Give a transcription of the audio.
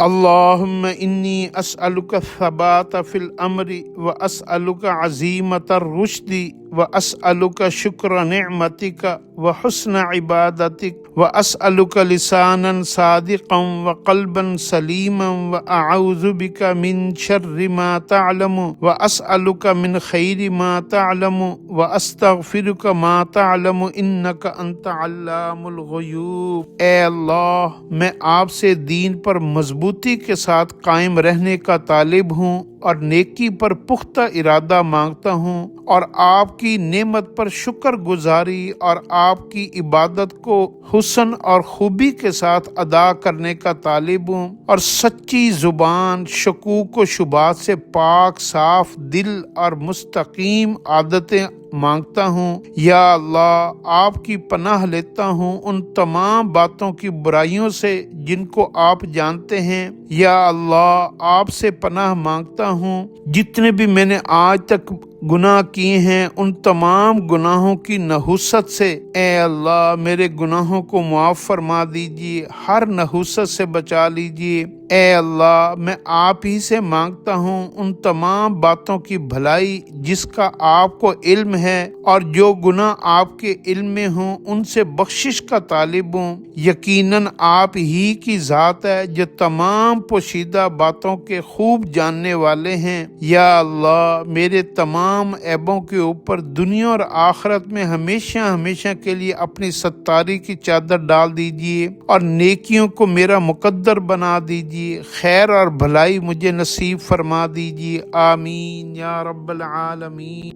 اللهم إني أسألك الثبات في الأمر وأسألك عزيمة الرشد وأسألك شكر نعمتك وحسن عبادتك وأسألك لسانا صادقا وقلبا سليما وأعوذ بك من شر ما تعلم وأسألك من خير ما تعلم وأستغفرك ما تعلم إنك أنت علام الغیوب۔ اے اللہ، میں آپ سے دین پر مضبوطی کے ساتھ قائم رہنے کا طالب ہوں اور نیکی پر پختہ ارادہ مانگتا ہوں، اور آپ کی نعمت پر شکر گزاری اور آپ کی عبادت کو حسن اور خوبی کے ساتھ ادا کرنے کا طالب ہوں، اور سچی زبان، شکوک و شبہات سے پاک صاف دل اور مستقیم عادتیں مانگتا ہوں۔ یا اللہ، آپ کی پناہ لیتا ہوں ان تمام باتوں کی برائیوں سے جن کو آپ جانتے ہیں۔ یا اللہ، آپ سے پناہ مانگتا ہوں جتنے بھی میں نے آج تک گناہ کیے ہیں ان تمام گناہوں کی نحوست سے۔ اے اللہ، میرے گناہوں کو معاف فرما دیجیے، ہر نحوست سے بچا لیجیے۔ اے اللہ، میں آپ ہی سے مانگتا ہوں ان تمام باتوں کی بھلائی جس کا آپ کو علم ہے، اور جو گناہ آپ کے علم میں ہوں ان سے بخشش کا طالب ہوں۔ یقیناً آپ ہی کی ذات ہے جو تمام پوشیدہ باتوں کے خوب جاننے والے ہیں۔ یا اللہ، میرے تمام عیبوں کے اوپر دنیا اور آخرت میں ہمیشہ ہمیشہ کے لیے اپنی ستاری کی چادر ڈال دیجیے، اور نیکیوں کو میرا مقدر بنا دیجیے، خیر اور بھلائی مجھے نصیب فرما دیجیے۔ آمین یا رب العالمین۔